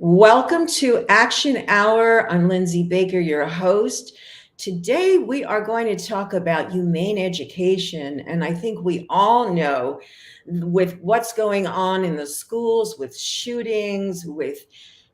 Welcome to Action Hour. I'm Lindsay Baker, your host. Today, we are going to talk about humane education. And I think we all know with what's going on in the schools, with shootings, with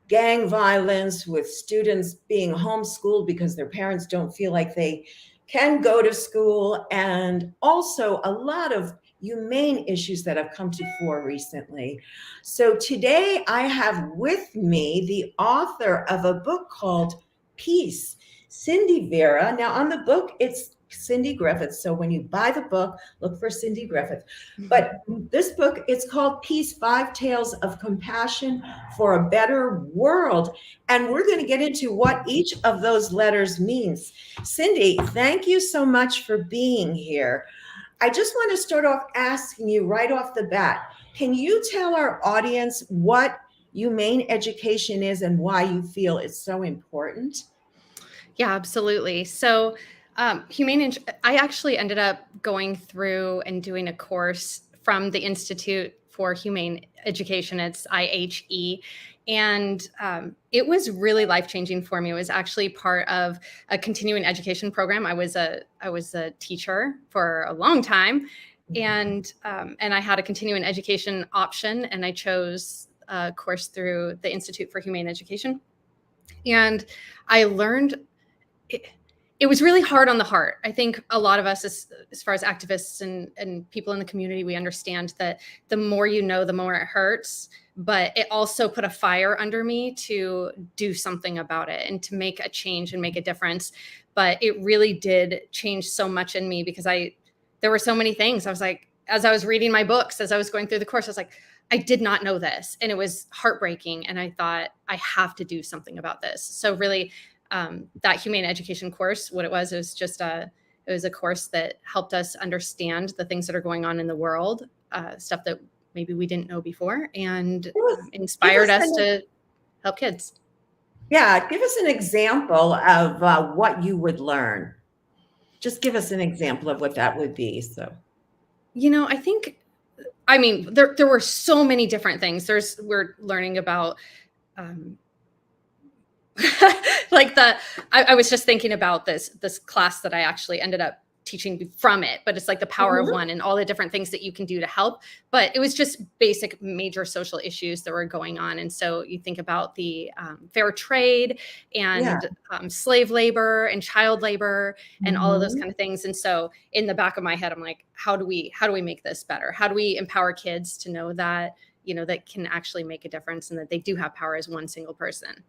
gang violence, with students being homeschooled because their parents don't feel like they can go to school, and also a lot of humane issues that have come to fore recently. So today I have with me the author of a book called Peace, Cindy Vera. Now on the book, it's Cindy Griffith. So when you buy the book, look for Cindy Griffith. But this book, it's called Peace, Five Tales of Compassion for a Better World. And we're going to get into what each of those letters means. Cindy, thank you so much for being here. I just want to start off asking you right off the bat, can you tell our audience what humane education is and why you feel it's so important? Yeah, absolutely. So, I actually ended up going through and doing a course from the Institute for Humane Education. It's IHE. And it was really life-changing for me. It was actually part of a continuing education program. I was a teacher for a long time, and I had a continuing education option, and I chose a course through the Institute for Humane Education. And I learned it was really hard on the heart. I think a lot of us, as far as activists and people in the community, we understand that the more you know, the more it hurts. But it also put a fire under me to do something about it and to make a change and make a difference. But it really did change so much in me because there were so many things. I was like, as I was reading my books, as I was going through the course, I was like, I did not know this. And it was heartbreaking. And I thought, I have to do something about this. So really, that humane education course, what it was a course that helped us understand the things that are going on in the world, stuff that maybe we didn't know before, and inspired us to help kids. Yeah, give us an example of what you would learn. Just give us an example of what that would be. So, There were so many different things. We're learning about, I was just thinking about this class that I actually ended up teaching from it, but it's like the power of one and all the different things that you can do to help. But it was just basic major social issues that were going on. And so you think about the fair trade and slave labor and child labor and all of those kind of things. And so in the back of my head, I'm like, how do we make this better? How do we empower kids to know that, that can actually make a difference and that they do have power as one single person?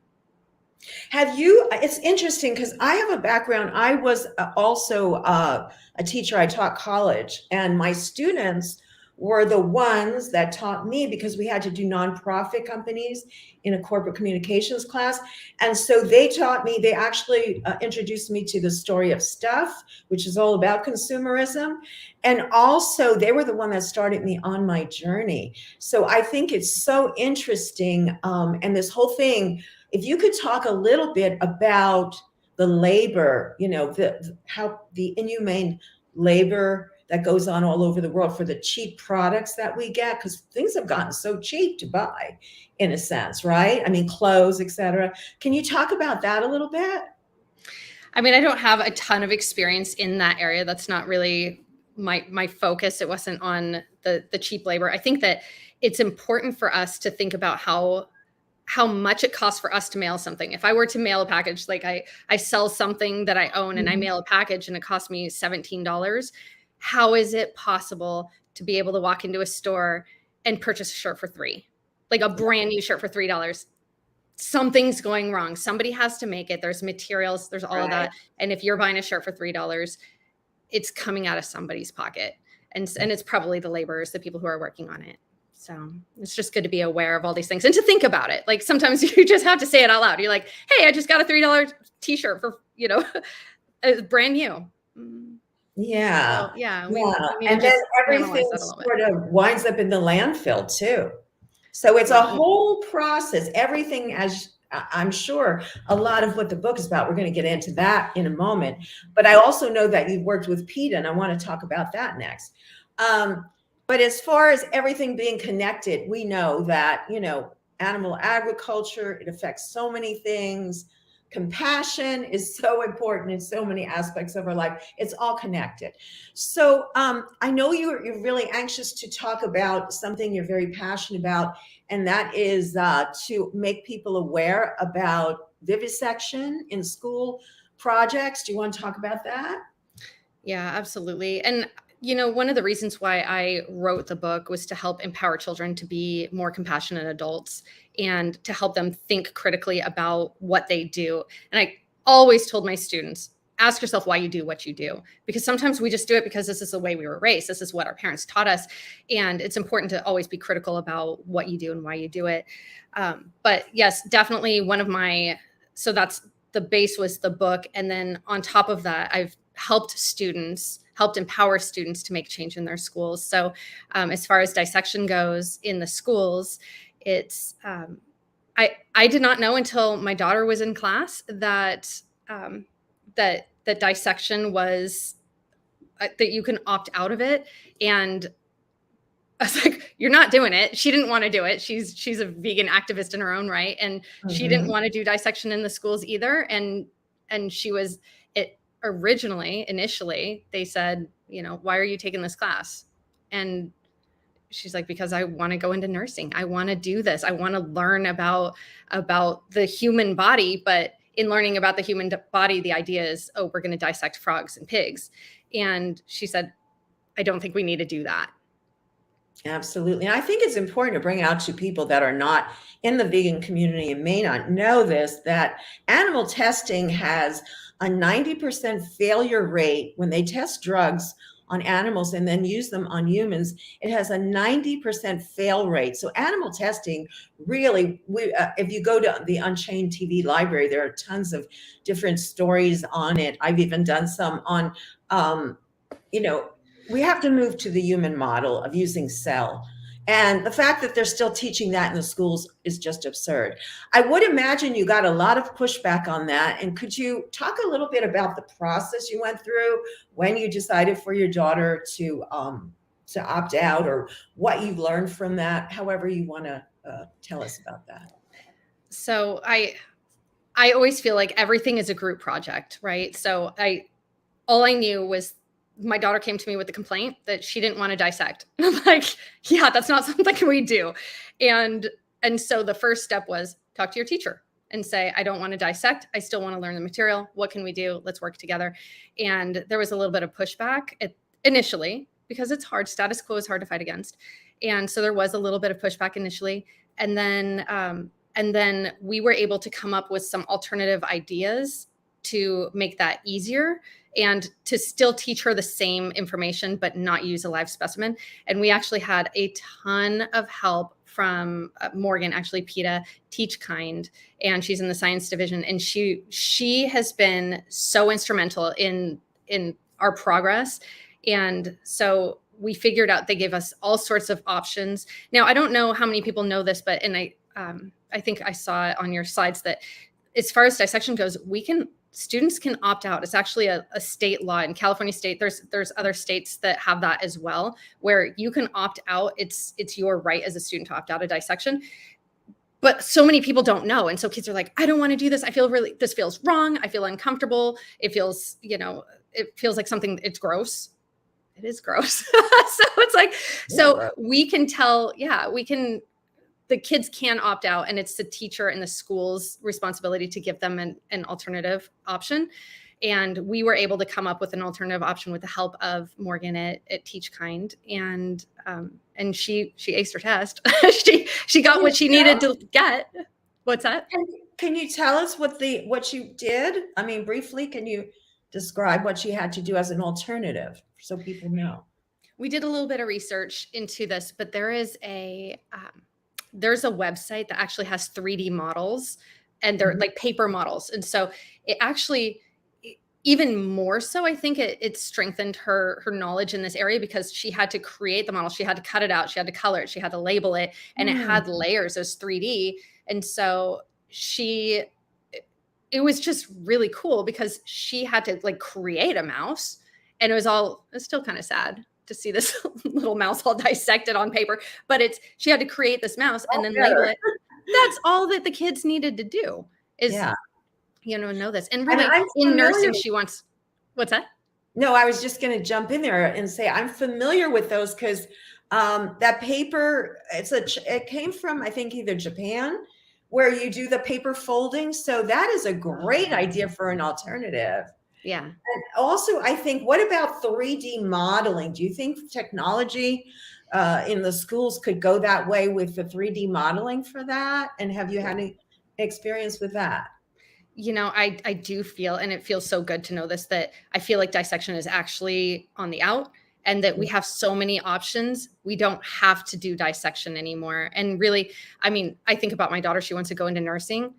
It's interesting because I have a background. I was also a teacher. I taught college, and my students were the ones that taught me because we had to do nonprofit companies in a corporate communications class. And so they taught me, they actually introduced me to the story of stuff, which is all about consumerism. And also they were the one that started me on my journey. So I think it's so interesting. And this whole thing, if you could talk a little bit about the labor, how the inhumane labor that goes on all over the world for the cheap products that we get, because things have gotten so cheap to buy, in a sense, right? I mean, clothes, etc. Can you talk about that a little bit? I mean, I don't have a ton of experience in that area. That's not really my focus. It wasn't on the cheap labor. I think that it's important for us to think about how much it costs for us to mail something. If I were to mail a package, like I sell something that I own and I mail a package and it costs me $17, how is it possible to be able to walk into a store and purchase a shirt for $3? Like a brand new shirt for $3. Something's going wrong. Somebody has to make it. There's materials, there's all of that. And if you're buying a shirt for $3, it's coming out of somebody's pocket. And it's probably the laborers, the people who are working on it. So it's just good to be aware of all these things and to think about it. Like sometimes you just have to say it out loud. You're like, hey, I just got a $3 t-shirt for, brand new. Yeah. So, yeah. And then everything sort of winds up in the landfill too. So it's a whole process. Everything, as I'm sure a lot of what the book is about, we're going to get into that in a moment. But I also know that you've worked with Peta, and I want to talk about that next. But as far as everything being connected, we know that, animal agriculture. It affects so many things. Compassion is so important in so many aspects of our life. It's all connected. So I know you're really anxious to talk about something you're very passionate about, and that is to make people aware about vivisection in school projects. Do you want to talk about that? Yeah, absolutely. And one of the reasons why I wrote the book was to help empower children to be more compassionate adults and to help them think critically about what they do. And I always told my students, ask yourself why you do what you do, because sometimes we just do it because this is the way we were raised. This is what our parents taught us. And it's important to always be critical about what you do and why you do it. But yes, definitely so that's the base was the book. And then on top of that, I've helped empower students to make change in their schools. So as far as dissection goes in the schools, it's I did not know until my daughter was in class that that dissection was that you can opt out of it. And I was like, you're not doing it. She didn't want to do it. She's a vegan activist in her own right. And she didn't want to do dissection in the schools either. And she was it initially, they said, why are you taking this class? And she's like, because I want to go into nursing. I want to do this. I want to learn about the human body. But in learning about the human body, the idea is, oh, we're going to dissect frogs and pigs. And she said, I don't think we need to do that. Absolutely. And I think it's important to bring out to people that are not in the vegan community and may not know this, that animal testing has a 90% failure rate when they test drugs on animals and then use them on humans. It has a 90% fail rate. So animal testing really, if you go to the Unchained TV library, there are tons of different stories on it. I've even done some on, we have to move to the human model of using cell. And the fact that they're still teaching that in the schools is just absurd. I would imagine you got a lot of pushback on that. And could you talk a little bit about the process you went through when you decided for your daughter to opt out, or what you learned from that, however you want to tell us about that? So I always feel like everything is a group project, right? So all I knew was my daughter came to me with a complaint that she didn't want to dissect. And I'm like, yeah, that's not something we do. And so the first step was talk to your teacher and say, I don't want to dissect. I still want to learn the material. What can we do? Let's work together. And there was a little bit of pushback initially because it's hard. Status quo is hard to fight against. And so there was a little bit of pushback initially. And then we were able to come up with some alternative ideas to make that easier and to still teach her the same information, but not use a live specimen. And we actually had a ton of help from Morgan, actually Peta, Teach Kind, and she's in the science division. And she has been so instrumental in our progress. And so we figured out, they gave us all sorts of options. Now, I don't know how many people know this, but I think I saw it on your slides that as far as dissection goes, students can opt out. It's actually a state law in California state. There's other states that have that as well, where you can opt out. It's your right as a student to opt out of dissection. But so many people don't know. And so kids are like, I don't want to do this. This feels wrong. I feel uncomfortable. It feels, like something, it's gross. It is gross. So it's like, so we can tell, the kids can opt out, and it's the teacher and the school's responsibility to give them an alternative option. And we were able to come up with an alternative option with the help of Morgan at Teach Kind. And she aced her test. she got what she needed to get. What's that? Can you tell us what you did? I mean, briefly, can you describe what she had to do as an alternative so people know? We did a little bit of research into this, but there's a website that actually has 3D models, and they're like paper models. And so it actually, even more so, I think it strengthened her knowledge in this area, because she had to create the model. She had to cut it out. She had to color it. She had to label it, and it had layers as 3D. And so it was just really cool, because she had to create a mouse, and it was still kind of sad to see this little mouse all dissected on paper, but she had to create this mouse and then label it. that's all that the kids needed to do is, Yeah. know this. And And really I'm in familiar. nursing, she wants, what's that? No, I was just going to jump in there and say I'm familiar with those because that paper, it came from, I think, either Japan, where you do the paper folding. So that is a great idea for an alternative. Yeah. And also, I think, what about 3D modeling? Do you think technology in the schools could go that way with the 3D modeling for that? And have you had any experience with that? I do feel, and it feels so good to know this, that I feel like dissection is actually on the out, and that we have so many options. We don't have to do dissection anymore. And really, I mean, I think about my daughter, she wants to go into nursing.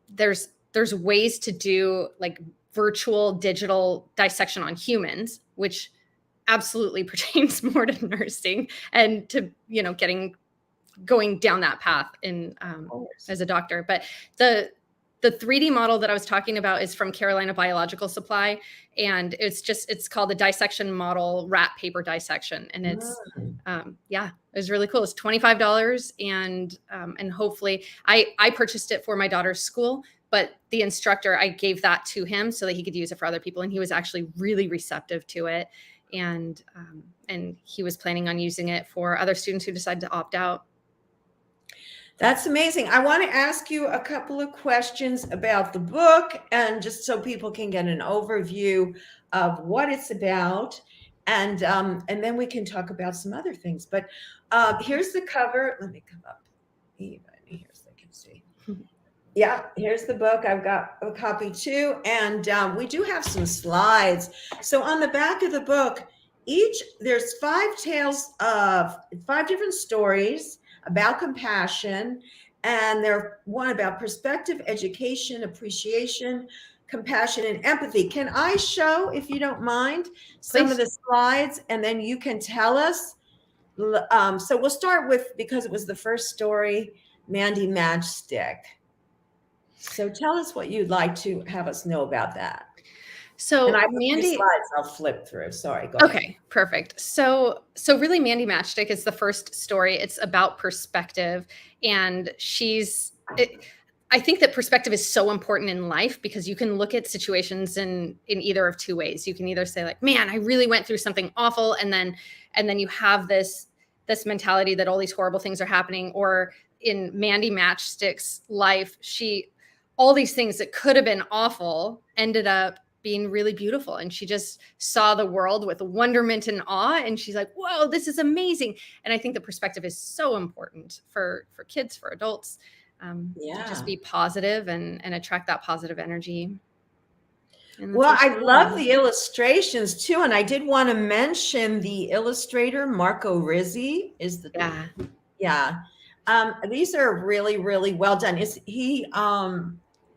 There's ways to do like virtual digital dissection on humans, which absolutely pertains more to nursing and to, going down that path in as a doctor. But the 3D model that I was talking about is from Carolina Biological Supply, and it's called the dissection model rat paper dissection, and it's it was really cool. It's $25, and hopefully I purchased it for my daughter's school, but the instructor, I gave that to him so that he could use it for other people, and he was actually really receptive to it, and he was planning on using it for other students who decided to opt out. That's amazing. I want to ask you a couple of questions about the book, and just so people can get an overview of what it's about, and then we can talk about some other things. But here's the cover. Let me come up even here so they can see. Yeah, here's the book. I've got a copy too, and we do have some slides. So on the back of the book, there's 5 tales of 5 different stories about compassion, and they're one about perspective, education, appreciation, compassion, and empathy. Can I show, if you don't mind, some Please. of the slides, and then you can tell us? So we'll start with, because it was the first story, Mandy Matchstick. So tell us what you'd like to have us know about that. So and I have Mandy, a few slides I'll flip through. Sorry, go ahead. Okay, perfect. So really Mandy Matchstick is the first story. It's about perspective, and I think that perspective is so important in life because you can look at situations in either of 2 ways. You can either say like, man, I really went through something awful, and then you have this mentality that all these horrible things are happening. Or in Mandy Matchstick's life, all these things that could have been awful ended up being really beautiful. And she just saw the world with wonderment and awe. And she's like, whoa, this is amazing. And I think the perspective is so important for kids, for adults, to just be positive and attract that positive energy. Well, I love the illustrations too. And I did want to mention the illustrator, Marco Rizzi, these are really, really well done.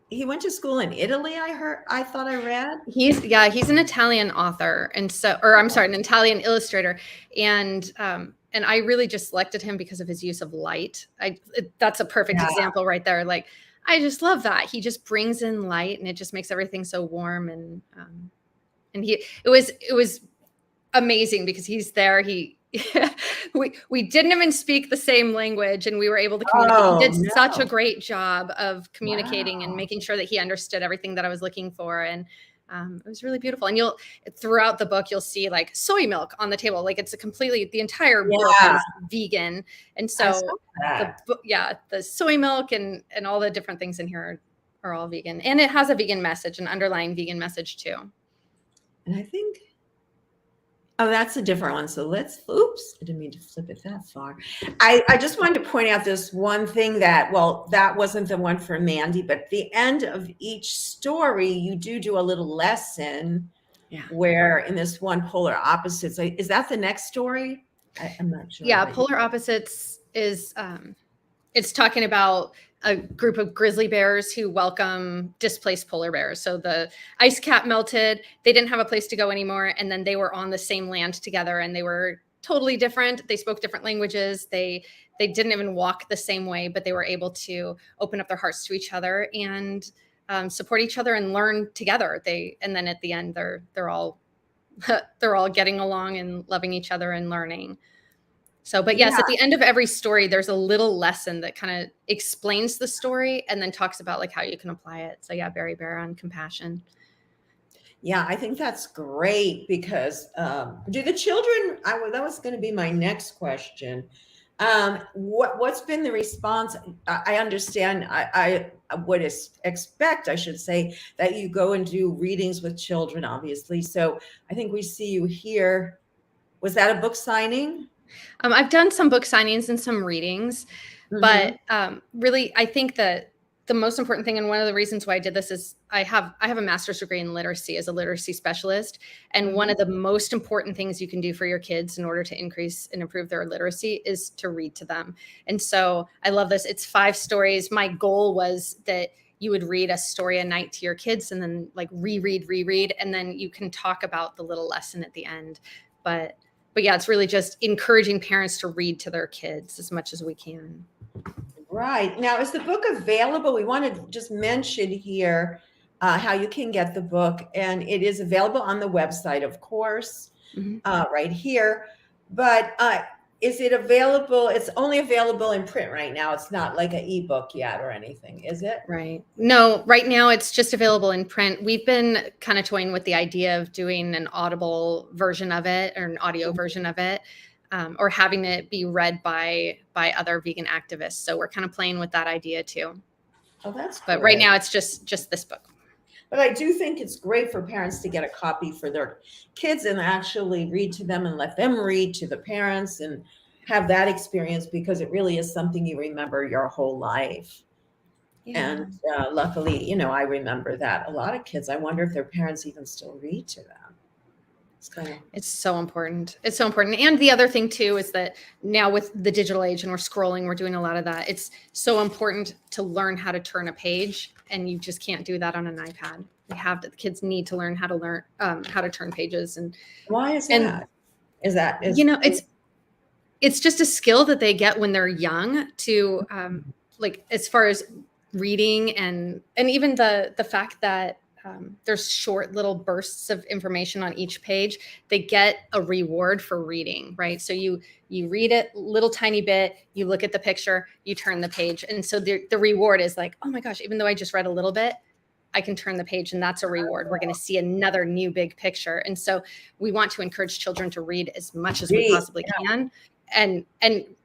He went to school in Italy, I thought I read. He's an Italian author, an Italian illustrator. And I really just selected him because of his use of light. That's a perfect example right there. Like, I just love that. He just brings in light, and it just makes everything so warm. And it was amazing because he's there. We didn't even speak the same lange, and we were able to communicate. He did such a great job of communicating and making sure that he understood everything that I was looking for. And it was really beautiful. And throughout the book, you'll see like soy milk on the table. Like, the entire book is vegan. And so the soy milk and all the different things in here are all vegan. And it has a vegan message, an underlying vegan message too. And I think, that's a different one. So oops, I didn't mean to flip it that far. I just wanted to point out this one thing that wasn't the one for Mandy, but at the end of each story, you do a little lesson where in this one, Polar Opposites, is that the next story? I'm not sure. Yeah, Polar Opposites is, it's talking about a group of grizzly bears who welcome displaced polar bears. So the ice cap melted, they didn't have a place to go anymore. And then they were on the same land together, and they were totally different. They spoke different languages. They didn't even walk the same way, but they were able to open up their hearts to each other and support each other and learn together. And then at the end, they're all getting along and loving each other and learning. So, but yes, Yeah. at the end of every story, there's a little lesson that kind of explains the story and then talks about like how you can apply it. So yeah, Berry Bear on compassion. Yeah, I think that's great because do the children? That was going to be my next question. What's been the response? I understand. I would expect, I should say, that you go and do readings with children, obviously. So I think we see you here. Was that a book signing? I've done some book signings and some readings, but Hmm. really, I think that the most important thing, and one of the reasons why I did this, is I have a master's degree in literacy as a literacy specialist, and one Hmm. of the most important things you can do for your kids in order to increase and improve their literacy is to read to them. And so I love this. It's 5 stories. My goal was that you would read a story a night to your kids, and then like reread, and then you can talk about the little lesson at the end. But yeah, it's really just encouraging parents to read to their kids as much as we can. Right. Now, is the book available? We want to just mention here how you can get the book, and it is available on the website, of course, Mhm. right here. But is it available? It's only available in print right now. It's not like an ebook yet or anything, is it? Right. No, right now it's just available in print. We've been kind of toying with the idea of doing an audible version of it or an audio version of it, or having it be read by other vegan activists. So we're kind of playing with that idea too. Oh, that's But right great. now it's just this book. But I do think it's great for parents to get a copy for their kids and actually read to them and let them read to the parents and have that experience because it really is something you remember your whole life. Yeah. And luckily, I remember that. A lot of kids, I wonder if their parents even still read to them. It's kind of, It's so important. It's so important. And the other thing too is that now with the digital age and we're scrolling, we're doing a lot of that. It's so important to learn how to turn a page, and you just can't do that on an iPad. The kids need to learn how to how to turn pages, why is and that? Is that you is know it's just a skill that they get when they're young to like as far as reading and even the fact that there's short little bursts of information on each page. They get a reward for reading, right? So you read it little tiny bit, you look at the picture, you turn the page, and so the reward is like, oh my gosh, even though I just read a little bit, I can turn the page, and that's a reward. We're going to see another new big picture. And so we want to encourage children to read as much as we read? possibly can, and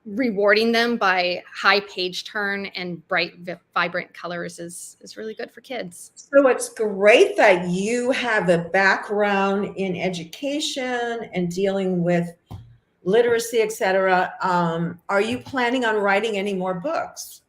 rewarding them by high page turn and bright vibrant colors is really good for kids. So it's great that you have a background in education and dealing with literacy, etc. Are you planning on writing any more books?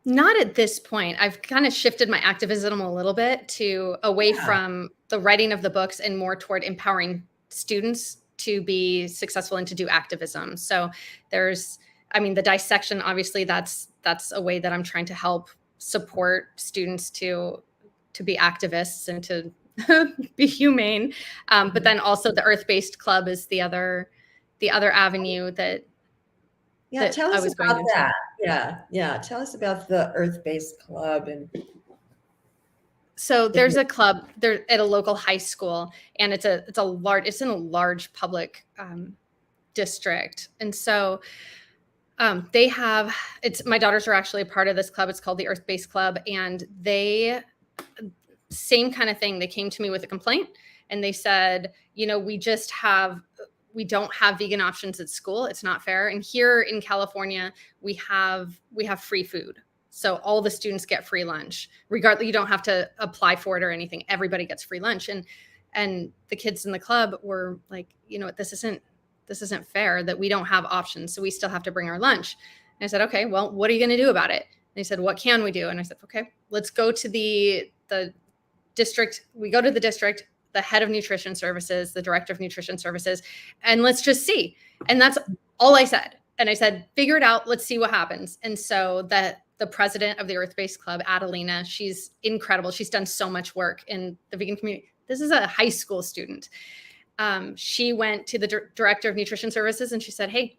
Not at this point. I've kind of shifted my activism a little bit to away Yeah. from the writing of the books and more toward empowering students to be successful and to do activism. So there's, I mean, the dissection, obviously that's a way that I'm trying to help support students to be activists and to be humane. But then also the Earth-Based Club is the other avenue that Yeah, tell I us was going about into. that. Yeah, yeah. Tell us about the Earth-Based Club and So the there's a club there at a local high school, and it's in a large public district, and so they have it's my daughters are actually a part of this club. It's called the Earth-Based Club, and they same kind of thing. They came to me with a complaint, and they said, we don't have vegan options at school. It's not fair. And here in California, we have free food. So all the students get free lunch. Regardless, you don't have to apply for it or anything. Everybody gets free lunch. And the kids in the club were like, this isn't fair that we don't have options. So we still have to bring our lunch. And I said, okay, well, what are you going to do about it? And they said, what can we do? And I said, okay, let's go to the district. We go to the district, the head of nutrition services, the director of nutrition services, and let's just see. And that's all I said. And I said, figure it out. Let's see what happens. And so the president of the Earth-Based Club, Adelina, she's incredible. She's done so much work in the vegan community. This is a high school student. She went to the director of nutrition services and she said, hey,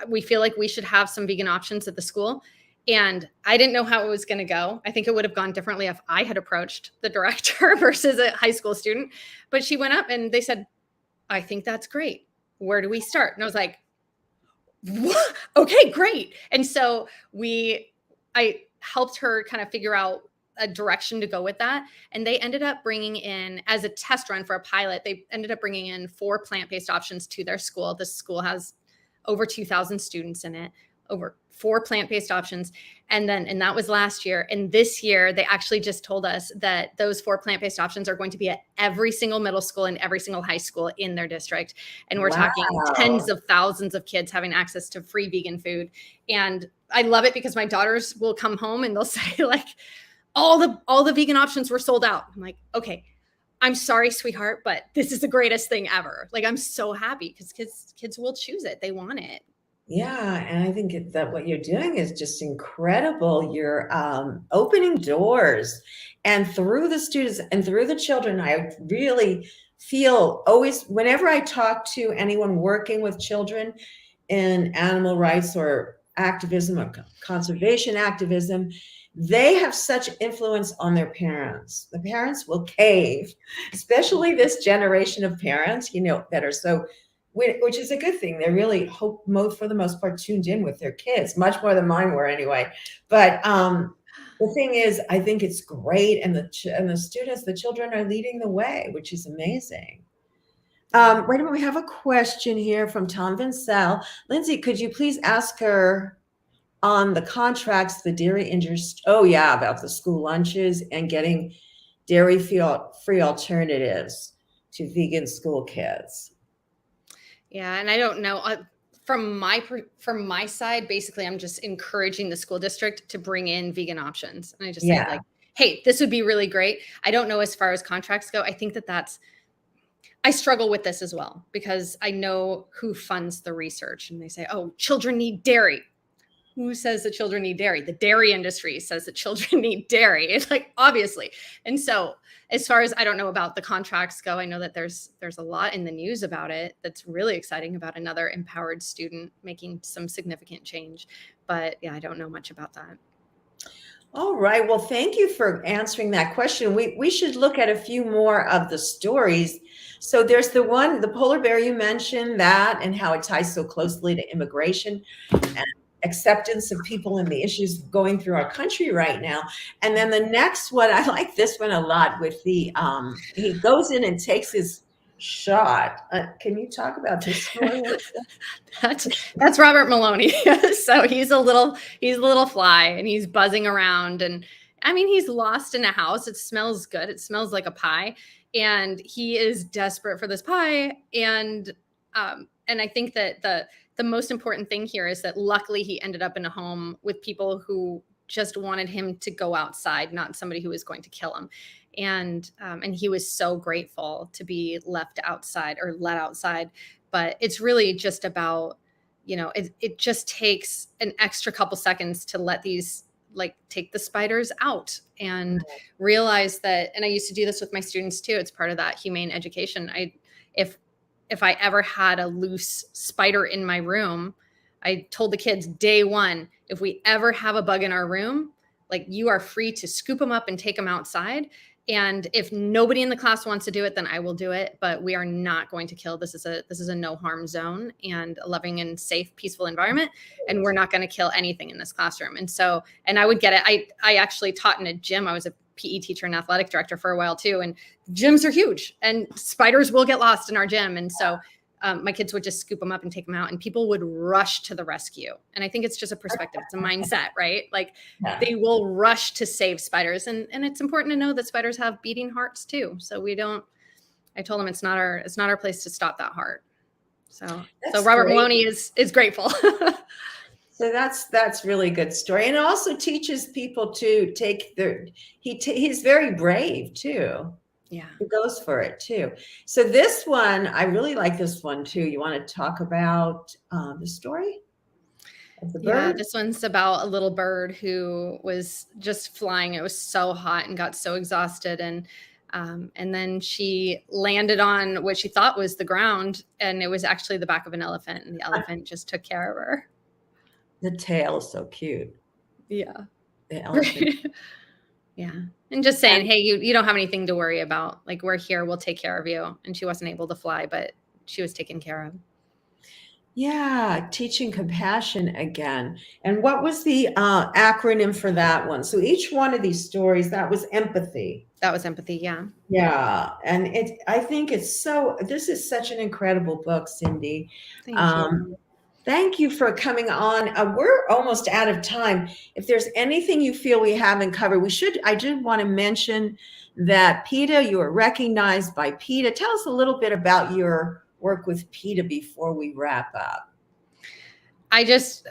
we feel like we should have some vegan options at the school. And I didn't know how it was going to go. I think it would have gone differently if I had approached the director versus a high school student. But she went up and they said, I think that's great. where do we start? And I was like, what? Okay, great. And so I helped her kind of figure out a direction to go with that. And they ended up bringing in, as a test run for a pilot, they ended up bringing in 4 plant-based options to their school. This school has over 2,000 students in it, over 4 plant-based options. And that was last year. And this year, they actually just told us that those 4 plant-based options are going to be at every single middle school and every single high school in their district. And we're talking tens Wow. of thousands of kids having access to free vegan food. And I love it because my daughters will come home and they'll say, like, all the vegan options were sold out. I'm like, okay, I'm sorry, sweetheart, but this is the greatest thing ever. Like, I'm so happy because kids will choose it. They want it. Yeah, and I think that what you're doing is just incredible. You're opening doors, and through the students and through the children, I really feel always whenever I talk to anyone working with children in animal rights or activism or conservation activism, they have such influence on their parents. The parents will cave, especially this generation of parents, that are so, which is a good thing. They're really, for the most part, tuned in with their kids, much more than mine were anyway. But the thing is, I think it's great, and the students, the children are leading the way, which is amazing. Wait a minute, we have a question here from Tom Vincel. Lindsay, could you please ask her on the contracts, the dairy industry? Oh yeah, about the school lunches and getting dairy-free alternatives to vegan school kids. Yeah, and I don't know. From my side, basically, I'm just encouraging the school district to bring in vegan options, and I just say, Yeah. like, hey, this would be really great. I don't know as far as contracts go. I think I struggle with this as well because I know who funds the research, and they say, oh, children need dairy. Who says that children need dairy? The dairy industry says that children need dairy. It's like, obviously. And so as far as I don't know about the contracts go, I know that there's a lot in the news about it that's really exciting, about another empowered student making some significant change. But yeah, I don't know much about that. All right. Well, thank you for answering that question. We should look at a few more of the stories. So there's the polar bear you mentioned, that and how it ties so closely to immigration and acceptance of people and the issues going through our country right now. And then the next one, I like this one a lot with he goes in and takes his shot. Can you talk about this story? That's Robert Maloney. So he's a little fly and he's buzzing around, and I mean, he's lost in a house. It smells good. It smells like a pie, and he is desperate for this pie. And I think that the most important thing here is that luckily he ended up in a home with people who just wanted him to go outside, not somebody who was going to kill him. And he was so grateful to be left outside or let outside. But it's really just about, it just takes an extra couple seconds to let these, like, take the spiders out and realize that. And I used to do this with my students too. It's part of that humane education. If I ever had a loose spider in my room, I told the kids day one, if we ever have a bug in our room, like, you are free to scoop them up and take them outside. And if nobody in the class wants to do it, then I will do it. But we are not going to kill. This is a no harm zone and a loving and safe, peaceful environment. And we're not going to kill anything in this classroom. And I would get it. I actually taught in a gym. I was a PE teacher and athletic director for a while too. And gyms are huge, and spiders will get lost in our gym. And so my kids would just scoop them up and take them out, and people would rush to the rescue. And I think it's just a perspective. It's a mindset, right? Like, they will rush to save spiders. And it's important to know that spiders have beating hearts too. So I told them it's not our place to stop that heart. So Robert Maloney is grateful. So that's really good story, and it also teaches people to take he's very brave too. Yeah, he goes for it too. So this one, I really like this one too. You want to talk about the story of the bird? Yeah, this one's about a little bird who was just flying. It was so hot and got so exhausted, and then she landed on what she thought was the ground, and it was actually the back of an elephant, and the elephant just took care of her. The tail is so cute. Yeah. The elephant. Yeah. And just saying, hey, you don't have anything to worry about. Like, we're here, we'll take care of you. And she wasn't able to fly, but she was taken care of. Yeah, teaching compassion again. And what was the acronym for that one? So each one of these stories, that was empathy. That was empathy. Yeah. Yeah, and I think this is such an incredible book, Cindy. Thank Um, you. Thank you for coming on. We're almost out of time. If there's anything you feel we haven't covered, I did want to mention that PETA, you were recognized by PETA. Tell us a little bit about your work with PETA before we wrap up. I just,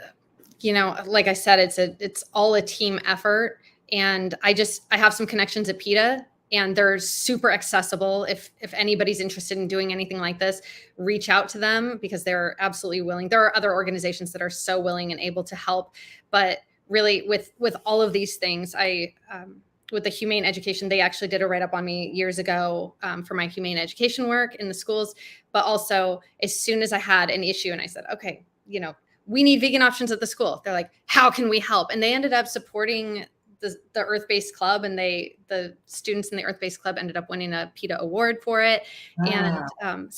like I said, it's all a team effort. And I have some connections at PETA, and they're super accessible. If anybody's interested in doing anything like this, reach out to them because they're absolutely willing. There are other organizations that are so willing and able to help. But really, with all of these things, with the humane education, they actually did a write up on me years ago for my humane education work in the schools. But also, as soon as I had an issue and I said, okay, we need vegan options at the school. They're like, how can we help? And they ended up supporting the Earth-based club, and the students in the Earth-based club ended up winning a PETA award for it. Ah, And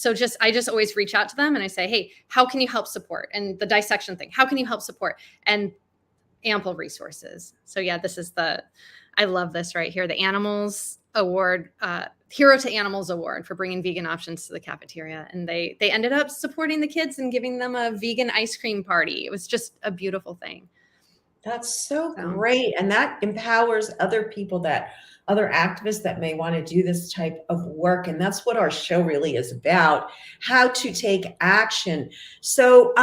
I just always reach out to them and I say, hey, how can you help support? And the dissection thing, how can you help support? And ample resources. So yeah, I love this right here, the Animals Award, Hero to Animals Award for bringing vegan options to the cafeteria. And they ended up supporting the kids and giving them a vegan ice cream party. It was just a beautiful thing. that's so So great. And that empowers other activists that may want to do this type of work. And that's what our show really is about, how to take action. So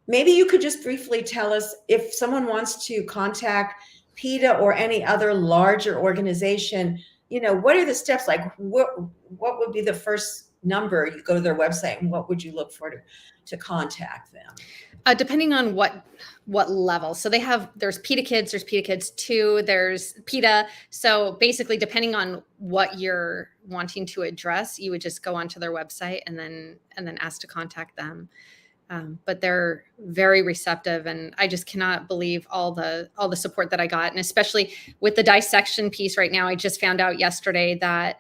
maybe you could just briefly tell us if someone wants to contact PETA or any other larger organization, what are the steps? Like what would be the first number? You go to their website and what would you look for to contact them? depending on what level. So there's PETA Kids, there's PETA Kids 2, there's PETA. So basically, depending on what you're wanting to address, you would just go onto their website and then ask to contact them. But they're very receptive, and I just cannot believe all the support that I got, and especially with the dissection piece right now. I just found out yesterday that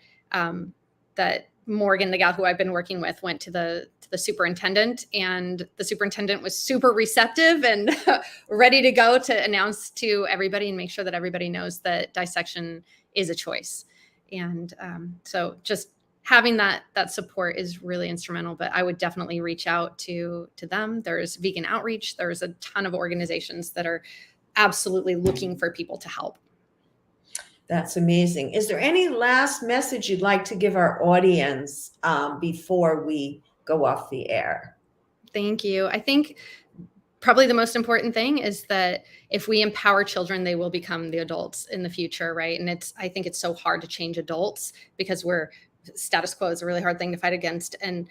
that Morgan, the gal who I've been working with, went to the superintendent, and the superintendent was super receptive and ready to go to announce to everybody and make sure that everybody knows that dissection is a choice. And so just having that support is really instrumental. But I would definitely reach out to them. There's vegan outreach. There's a ton of organizations that are absolutely looking for people to help. That's amazing. Is there any last message you'd like to give our audience before we go off the air? Thank you. I think probably the most important thing is that if we empower children, they will become the adults in the future, right? And I think it's so hard to change adults because status quo is a really hard thing to fight against. And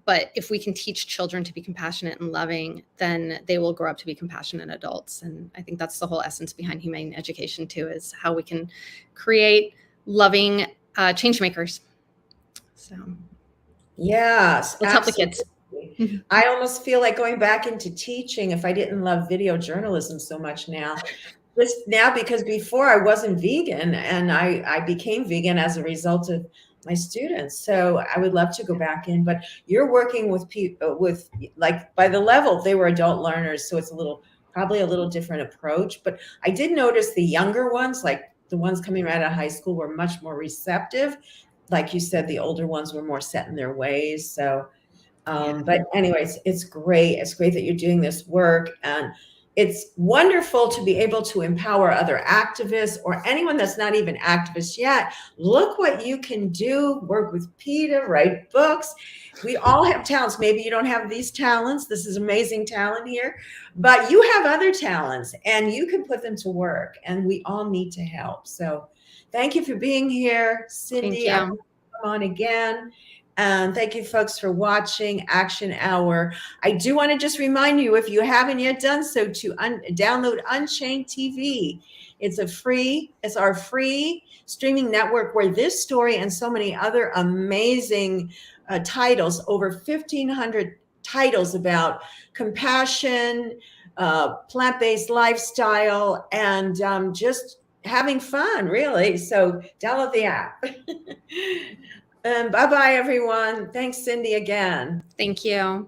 but if we can teach children to be compassionate and loving, then they will grow up to be compassionate adults. And I think that's the whole essence behind humane education too, is how we can create loving change makers. So Yes, let's help the kids. absolutely. I almost feel like going back into teaching if I didn't love video journalism so much now. Just now, because before I wasn't vegan and I became vegan as a result of my students. So I would love to go back in, but you're working with people with like by the level they were adult learners. So it's probably a little different approach. But I did notice the younger ones, like the ones coming right out of high school, were much more receptive. Like you said, the older ones were more set in their ways. So Yeah. but anyways, it's great. It's great that you're doing this work. And it's wonderful to be able to empower other activists or anyone that's not even activist yet. Look what you can do, work with PETA, write books. We all have talents. Maybe you don't have these talents. This is amazing talent here, but you have other talents and you can put them to work, and we all need to help. So thank you for being here, Thank Cindy. I hope you. you come on again. And thank you, folks, for watching Action Hour. I do want to just remind you, if you haven't yet done so, to download Unchained TV. It's our free streaming network where this story and so many other amazing titles, over 1,500 titles about compassion, plant-based lifestyle, and just having fun, really. So download the app. Bye-bye, everyone. Thanks, Cindy, again. Thank you.